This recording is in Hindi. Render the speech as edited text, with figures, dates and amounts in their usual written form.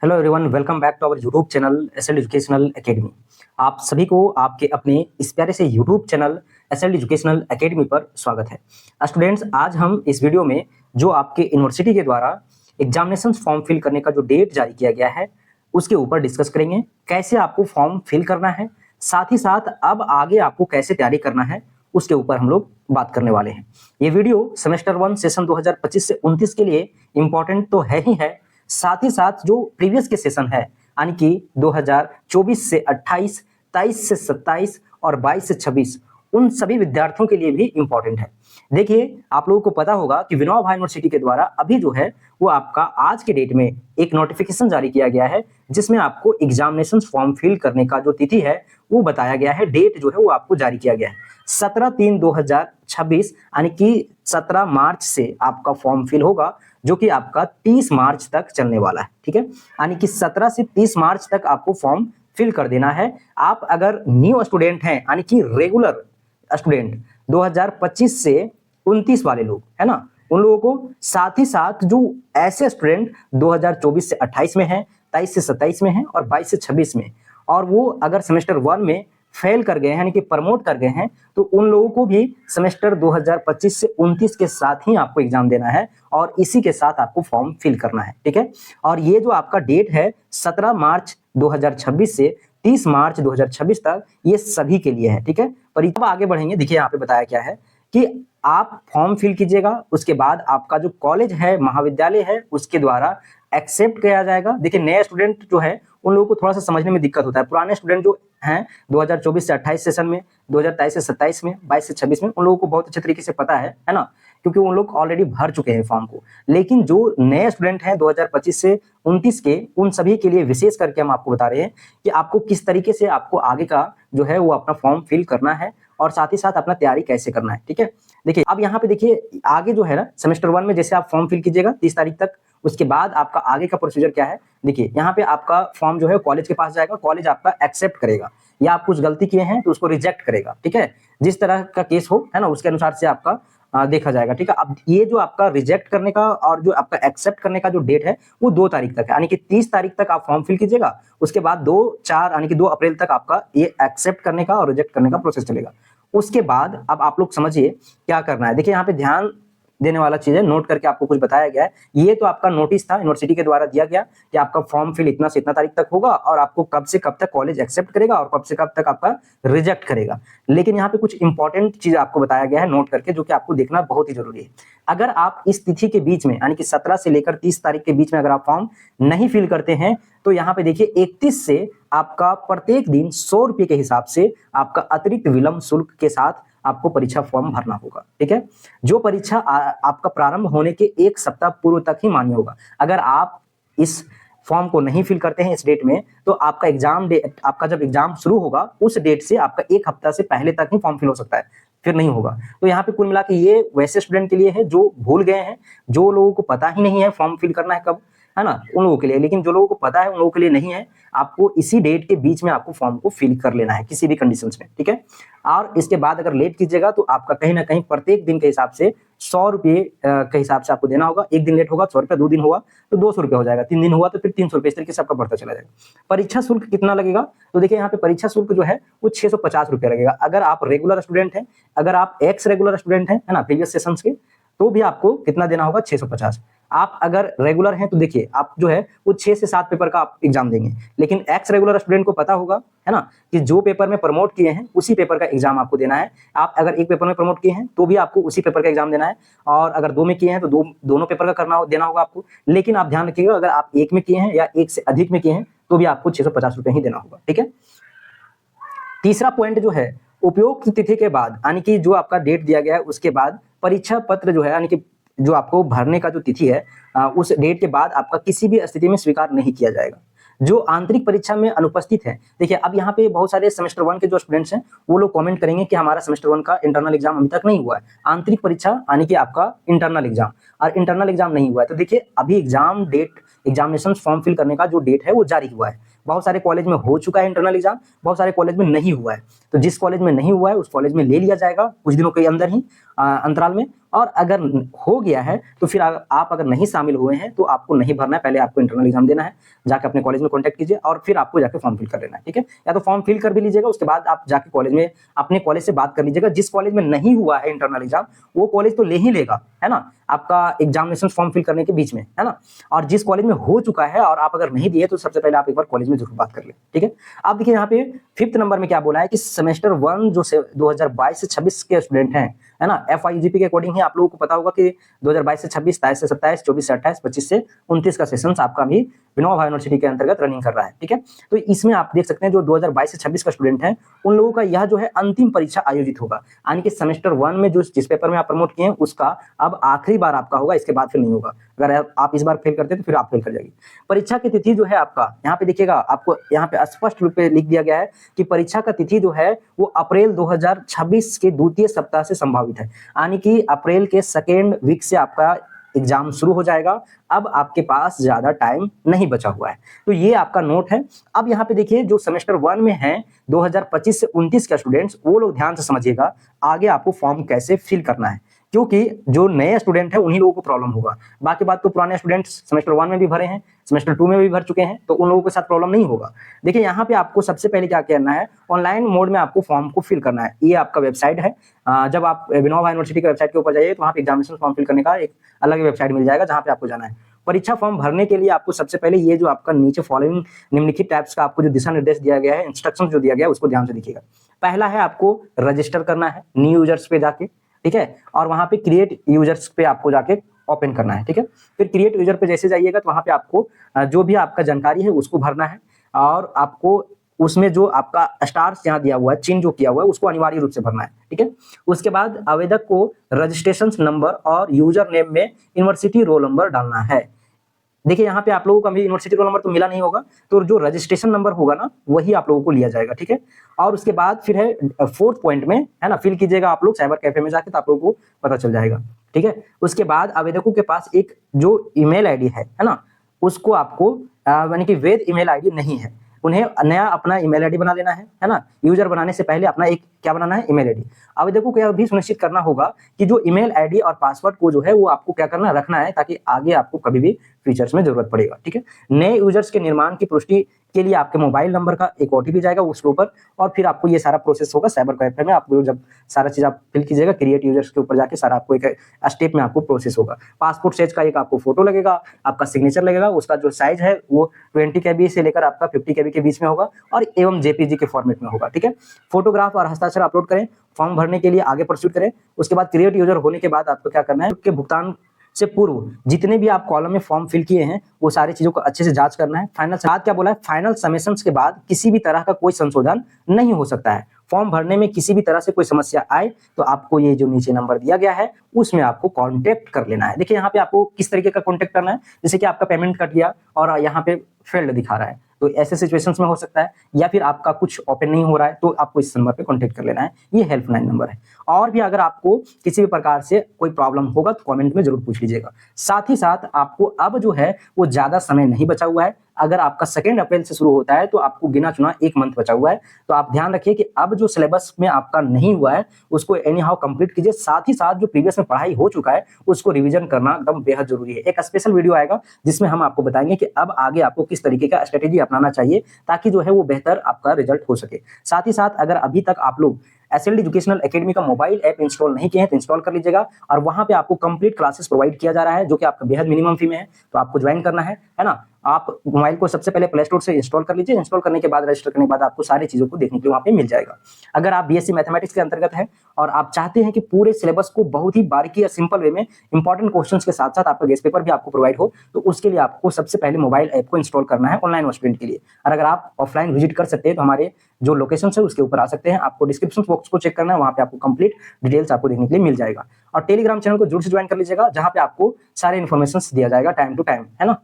Hello everyone, welcome back to our YouTube channel S L educational academy. आप सभी को आपके अपने इस प्यारे से YouTube channel S L educational academy पर स्वागत है। स्टूडेंट्स, आज हम इस वीडियो में जो आपके यूनिवर्सिटी के द्वारा एग्जामिनेशन फॉर्म फिल करने का जो डेट जारी किया गया है उसके ऊपर डिस्कस करेंगे। कैसे आपको फॉर्म फिल करना है, साथ ही साथ अब आगे आपको कैसे तैयारी करना है, उसके ऊपर हम लोग बात करने वाले हैं। ये वीडियो सेमेस्टर 1 सेशन 2025 से 29 के लिए इंपॉर्टेंट तो है ही है, साथ ही साथ जो प्रीवियस के सेशन है यानी कि 2024 से 28, 23 से 27 और 22 से 26 उन सभी विद्यार्थियों के लिए भी इंपॉर्टेंट है। देखिए, आप लोगों को पता होगा कि विनोबा भावे यूनिवर्सिटी के द्वारा अभी जो है वो आपका आज के डेट में एक नोटिफिकेशन जारी किया गया है जिसमें आपको एग्जामिनेशन फॉर्म फिल करने का जो तिथि है वो बताया गया है। डेट जो है वो आपको जारी किया गया है 17/3/2026 यानी कि 17 मार्च से आपका फॉर्म फिल होगा, जो कि आपका 30 मार्च तक चलने वाला है। ठीक है, यानी कि 17 से 30 मार्च तक आपको फॉर्म फिल कर देना है। आप अगर न्यू स्टूडेंट हैं यानी कि रेगुलर स्टूडेंट 2025 से 29 वाले लोग है ना, उन लोगों को, साथ ही साथ जो ऐसे स्टूडेंट 2024 से 28 में हैं, 23 से 27 में हैं और 22 से 26 में, और वो अगर सेमेस्टर 1 में फेल कर गए हैं यानी कि प्रमोट कर गए हैं, तो उन लोगों को भी सेमेस्टर 2025 से 29 के साथ ही आपको एग्जाम देना है और इसी के साथ आपको फॉर्म फिल करना है। ठीक है, और ये जो आपका डेट है 17 मार्च 2026 से 30 मार्च 2026 तक, ये सभी के लिए है। ठीक है, पर अब आगे बढ़ेंगे। देखिए, यहाँ पे बताया क्या है कि आप फॉर्म फिल कीजिएगा, उसके बाद आपका जो कॉलेज है, महाविद्यालय है, उसके द्वारा एक्सेप्ट किया जाएगा। देखिए, नए स्टूडेंट जो है उन लोगों को थोड़ा सा समझने में दिक्कत होता है। पुराने स्टूडेंट जो हैं 2024 से 28 सेशन में, 2023 से 27 में, 22 से 26 में, उन लोगों को बहुत अच्छे तरीके से पता है ना, क्योंकि उन लोग ऑलरेडी भर चुके हैं फॉर्म को। लेकिन जो नए स्टूडेंट हैं 2025 से 29 के, उन सभी के लिए विशेष करके हम आपको बता रहे हैं कि आपको किस तरीके से आपको आगे का जो है वो अपना फॉर्म फिल करना है और साथ ही साथ अपना तैयारी कैसे करना है। ठीक है, देखिए अब यहाँ पे देखिए आगे जो है ना, सेमेस्टर 1 में जैसे आप फॉर्म फिल कीजिएगा 30 तारीख तक, उसके बाद आपका आगे का प्रोसीजर क्या है। देखिए, यहाँ पे आपका फॉर्म जो है कॉलेज के पास जाएगा, कॉलेज आपका एक्सेप्ट करेगा, या आप कुछ गलती किए हैं तो उसको रिजेक्ट करेगा। ठीक है, जिस तरह का केस हो है ना, उसके अनुसार से आपका देखा जाएगा। ठीक है, अब ये जो आपका रिजेक्ट करने का और जो आपका एक्सेप्ट करने का जो डेट है वो 2 तारीख तक है, यानी कि 30 तारीख तक आप फॉर्म फिल कीजिएगा। उसके बाद 2-4 यानी कि 2 अप्रैल तक आपका ये एक्सेप्ट करने का और रिजेक्ट करने का प्रोसेस चलेगा। उसके बाद अब आप लोग समझिए क्या करना है। देखिए, यहाँ पे ध्यान देने वाला चीज है, नोट करके आपको कुछ बताया गया है। ये तो आपका नोटिस था यूनिवर्सिटी के द्वारा दिया गया कि आपका फॉर्म फिल इतना से इतना तारीख तक होगा और आपको कब से कब तक कॉलेज एक्सेप्ट करेगा और कब से कब तक आपका रिजेक्ट करेगा। लेकिन यहाँ पे कुछ इंपॉर्टेंट चीज आपको बताया गया है नोट करके, जो कि आपको देखना बहुत ही जरूरी है। अगर आप इस तिथि के बीच में यानी कि 17 से लेकर 30 तारीख के बीच में अगर आप फॉर्म नहीं फिल करते हैं, तो यहाँ पे देखिए 31 से आपका प्रत्येक दिन 100 रुपए के हिसाब से आपका अतिरिक्त विलंब शुल्क के साथ आपको परीक्षा फॉर्म भरना होगा। ठीक है, जो परीक्षा आपका प्रारंभ होने के 1 सप्ताह पूर्व तक ही मान्य होगा। अगर आप इस फॉर्म को नहीं फिल करते हैं इस डेट में, तो आपका एग्जाम डेट, आपका जब एग्जाम शुरू होगा उस डेट से आपका 1 हफ्ता से पहले तक ही फॉर्म फिल हो सकता है, फिर नहीं होगा। तो यहाँ पे कुल मिला के ये वैसे स्टूडेंट के लिए है जो भूल गए हैं, जो लोगों को पता ही नहीं है फॉर्म फिल करना है कब, है ना, उन लोगों के लिए। लेकिन जो लोगों को पता है उन लोगों के लिए नहीं है। आपको इसी डेट के बीच में आपको फॉर्म को फिल कर लेना है किसी भी कंडीशंस में। ठीक है, और इसके बाद अगर लेट कीजिएगा तो आपका कहीं ना कहीं प्रत्येक दिन के हिसाब से 100 रुपये के हिसाब से आपको देना होगा। एक दिन लेट होगा 100 रुपये, 2 दिन हुआ तो 200 रुपये हो जाएगा, 3 दिन हुआ तो फिर 300 रुपये, इस तरीके से आपका बढ़ता चला जाएगा। परीक्षा शुल्क कितना लगेगा, तो देखिए यहाँ पे परीक्षा शुल्क जो है वो 650 रुपये लगेगा। अगर आप रेगुलर स्टूडेंट हैं, अगर आप एक्स रेगुलर स्टूडेंट हैं, है ना, प्रीवियस सेशंस के, तो भी आपको कितना देना होगा, 650। आप अगर रेगुलर हैं तो देखिए आप जो है वो 6 से 7 पेपर का आप एग्जाम देंगे। लेकिन एक्स रेगुलर स्टूडेंट को पता होगा, है ना, कि जो पेपर में प्रमोट किए हैं उसी पेपर का एग्जाम आपको देना है। आप अगर एक पेपर में प्रमोट किए हैं तो भी आपको उसी पेपर का एग्जाम देना है, और अगर 2 में किए हैं तो दोनों पेपर का देना होगा आपको। लेकिन आप ध्यान रखिएगा, अगर आप 1 में किए हैं या 1 से अधिक में किए हैं तो भी आपको 650 रुपये ही देना होगा। ठीक है, तीसरा पॉइंट जो है, उपयुक्त तिथि के बाद यानी कि जो आपका डेट दिया गया है उसके बाद परीक्षा पत्र जो है, यानी कि जो आपको भरने का जो तिथि है, उस डेट के बाद आपका किसी भी स्थिति में स्वीकार नहीं किया जाएगा। जो आंतरिक परीक्षा में अनुपस्थित है, देखिए अब यहाँ पे बहुत सारे सेमेस्टर 1 के जो स्टूडेंट्स हैं वो लोग कमेंट करेंगे कि हमारा सेमेस्टर 1 का इंटरनल एग्जाम अभी तक नहीं हुआ है। आंतरिक परीक्षा यानी कि आपका इंटरनल एग्जाम, और इंटरनल एग्जाम नहीं हुआ है तो देखिए अभी exam date, examination form fill करने का जो डेट है वो जारी हुआ है। बहुत सारे कॉलेज में हो चुका है इंटरनल एग्जाम, बहुत सारे कॉलेज में नहीं हुआ है। तो जिस कॉलेज में नहीं हुआ है उस कॉलेज में ले लिया जाएगा कुछ दिनों के अंदर ही अंतराल में, और अगर हो गया है तो फिर आप अगर नहीं शामिल हुए हैं तो आपको नहीं भरना है, पहले आपको इंटरनल एग्जाम देना है, जाके अपने कॉलेज में कॉन्टैक्ट कीजिए और फिर आपको जाके फॉर्म फिल कर लेना है, ठीक है। या तो फॉर्म फिल कर भी लीजिएगा, उसके बाद आप जाके कॉलेज में अपने कॉलेज से बात कर लीजिएगा। जिस कॉलेज में नहीं हुआ है इंटरनल एग्जाम वो कॉलेज तो ले ही लेगा, है ना, आपका एग्जामिनेशन फॉर्म फिल करने के बीच में, है ना। और जिस कॉलेज में हो चुका है और आप अगर नहीं दिए तो सबसे पहले आप एक बार कॉलेज में जरूर बात कर ले, ठीक है। आप देखिए यहाँ पे 5th नंबर में क्या बोला है कि सेमेस्टर 1 जो 2022 से 26 के स्टूडेंट हैं, है ना, FIUGP के अकॉर्डिंग ही आप लोगों को पता होगा कि 2022 से 26, 23 से 27, 24 से 28, 25 से 29 का सेशंस आपका भी विनोबा भावे यूनिवर्सिटी के अंतर्गत रनिंग कर रहा है, ठीक है। तो इसमें आप देख सकते हैं जो 2022 से 26 का स्टूडेंट है उन लोगों का यह जो है अंतिम परीक्षा आयोजित होगा, यानी कि सेमेस्टर 1 में जो जिस पेपर में आप प्रमोट किए हैं उसका अब आखिरी बार आपका होगा, इसके बाद फिर नहीं होगा। अगर आप इस बार फेल करते हैं तो फिर आप फेल कर जाएगी। परीक्षा की तिथि जो है आपका यहाँ पे देखिएगा, आपको यहाँ पे स्पष्ट रूप से लिख दिया गया है कि परीक्षा का तिथि जो है वो अप्रैल 2026 के द्वितीय सप्ताह से संभावित है, यानी कि अप्रैल के 2nd वीक से आपका एग्जाम शुरू हो जाएगा। अब आपके पास ज्यादा टाइम नहीं बचा हुआ है, तो ये आपका नोट है। अब यहाँ पे देखिए जो सेमेस्टर 1 में है 2025 से 29 के स्टूडेंट्स, वो लोग ध्यान से समझिएगा आगे आपको फॉर्म कैसे फिल करना है, क्योंकि जो नए स्टूडेंट है उन्हीं लोगों को प्रॉब्लम होगा। बाकी बात तो पुराने स्टूडेंट्स सेमेस्टर 1 में भी भरे हैं, सेमेस्टर 2 में भी भर चुके हैं, तो उन लोगों के साथ प्रॉब्लम नहीं होगा। देखिए यहाँ पे आपको सबसे पहले क्या करना है, ऑनलाइन मोड में आपको फॉर्म को फिल करना है। ये आपका वेबसाइट है, जब आप विनोबा भावे यूनिवर्सिटी के वेबसाइट के ऊपर जाइए तो वहाँ पे एग्जामिनेशन फॉर्म फिल करने का एक अलग वेबसाइट मिल जाएगा जहाँ पे आपको जाना है। परीक्षा फॉर्म भरने के लिए आपको सबसे पहले ये जो आपका नीचे फॉलोइंग निम्नलिखित टाइप्स का आपको जो दिशा निर्देश दिया गया है, इंस्ट्रक्शन जो दिया गया है उसको ध्यान से देखिएगा। पहला है आपको रजिस्टर करना है न्यू यूजर्स पे जाके, ठीक है, और वहां पे क्रिएट यूजर्स पे आपको जाके ओपन करना है, ठीक है। फिर क्रिएट यूजर पे जैसे जाइएगा तो वहां पे आपको जो भी आपका जानकारी है उसको भरना है, और आपको उसमें जो आपका स्टार्स यहाँ दिया हुआ है, चिन्ह जो किया हुआ है उसको अनिवार्य रूप से भरना है, ठीक है। उसके बाद आवेदक को रजिस्ट्रेशन नंबर और यूजर नेम में यूनिवर्सिटी रोल नंबर डालना है। देखिए यहाँ पे आप लोगों को अभी यूनिवर्सिटी रोल नंबर तो मिला नहीं होगा, तो जो रजिस्ट्रेशन नंबर होगा ना वही आप लोगों को लिया जाएगा, ठीक है। और उसके बाद फिर है 4th पॉइंट में, है ना, फिल कीजिएगा आप लोग साइबर कैफे में जाके, तो आप लोगों को पता चल जाएगा, ठीक है। उसके बाद आवेदकों के पास एक जो ईमेल आईडी है ना, उसको आपको यानी कि वैध ईमेल आईडी नहीं है, उन्हें नया अपना ईमेल आईडी बना लेना है ना। यूजर बनाने से पहले अपना एक क्या बनाना है, ईमेल आईडी। आवेदकों को यह भी सुनिश्चित करना होगा कि जो ईमेल आईडी और पासवर्ड को जो है वो आपको क्या करना रखना है, ताकि आगे आपको कभी भी फीचर्स में जरूरत पड़ेगा, ठीक है। नए यूजर्स के निर्माण की पुष्टि के लिए आपके मोबाइल नंबर का एक OTP जाएगा उसके ऊपर, और फिर आपको ये सारा प्रोसेस होगा साइबर कैफे में। आपको जब सारा चीज आप फिल कीजिएगा क्रिएट यूजर्स के ऊपर जाके, सारा आपको एक स्टेप में आपको प्रोसेस होगा। पासपोर्ट साइज का एक आपको फोटो लगेगा, आपका सिग्नेचर लगेगा, उसका जो साइज है वो 20 KB से लेकर आपका 50 KB के बीच में होगा, और एवं JPG के फॉर्मेट में होगा, ठीक है। फोटोग्राफ और हस्ताक्षर अपलोड करें, फॉर्म भरने के लिए आगे प्रोसीड करें। उसके बाद क्रिएट यूजर होने के बाद आपको क्या करना है कि भुगतान से पूर्व जितने भी आप कॉलम में फॉर्म फिल किए हैं वो सारी चीजों को अच्छे से जांच करना है। फाइनल बाद क्या बोला है, फाइनल सबमिशंस के बाद किसी भी तरह का कोई संशोधन नहीं हो सकता है। फॉर्म भरने में किसी भी तरह से कोई समस्या आए तो आपको ये जो नीचे नंबर दिया गया है उसमें आपको कांटेक्ट कर लेना है। देखिए यहाँ पे आपको किस तरीके का कांटेक्ट करना है, जैसे कि आपका पेमेंट कट गया और यहाँ पे फेल्ड दिखा रहा है, तो ऐसे सिचुएशंस में हो सकता है, या फिर आपका कुछ ओपन नहीं हो रहा है तो आपको इस नंबर पे कांटेक्ट कर लेना है। ये हेल्पलाइन नंबर है। और भी अगर आपको किसी भी प्रकार से कोई प्रॉब्लम होगा तो कमेंट में जरूर पूछ लीजिएगा। साथ ही साथ आपको अब जो है वो ज्यादा समय नहीं बचा हुआ है। अगर आपका 2 अप्रैल से शुरू होता है तो आपको गिना चुना 1 मंथ बचा हुआ है, तो आप ध्यान रखिए कि अब जो सिलेबस में आपका नहीं हुआ है उसको एनी हाउ कंप्लीट कीजिए। साथ ही साथ जो प्रीवियस में पढ़ाई हो चुका है उसको रिवीजन करना एकदम बेहद जरूरी है। एक स्पेशल वीडियो आएगा जिसमें हम आपको बताएंगे कि अब आगे आपको किस तरीके का स्ट्रेटेजी अपनाना चाहिए ताकि जो है वो बेहतर आपका रिजल्ट हो सके। साथ ही साथ अगर अभी तक आप लोग SLD एजुकेशनल एकेडमी का मोबाइल ऐप इंस्टॉल नहीं किए हैं तो इंस्टॉल कर लीजिएगा, और वहां पे आपको कंप्लीट क्लासेस प्रोवाइड किया जा रहा है जो कि आपका बेहद मिनिमम फी में है, तो आपको ज्वाइन करना है ना। आप मोबाइल को सबसे पहले प्ले स्टोर से इंस्टॉल कर लीजिए। इंस्टॉल करने के बाद रजिस्टर करने के बाद आपको सारी चीजों को देखने के लिए वहां पे मिल जाएगा। अगर आप BSc मैथमेटिक्स के अंतर्गत है और आप चाहते हैं कि पूरे सिलेबस को बहुत ही बारीकी और सिंपल वे में इंपॉर्टेंट क्वेश्चंस के साथ साथ आपका गेस्ट पेपर भी आपको प्रोवाइड हो, तो उसके लिए आपको सबसे पहले मोबाइल ऐप को इंस्टॉल करना है ऑनलाइन स्टूडेंट के लिए। और अगर आप ऑफलाइन विजिट कर सकते हैं तो हमारे जो लोकेशन है उसके ऊपर आ सकते हैं। आपको डिस्क्रिप्शन बॉक्स को चेक करना है, वहां पे आपको कंप्लीट डिटेल्स आपको देखने के लिए मिल जाएगा। और टेलीग्राम चैनल को जरूर से ज्वाइन कर लीजिएगा जहां पे आपको सारे इन्फॉर्मेशन दिया जाएगा टाइम टू टाइम, है ना।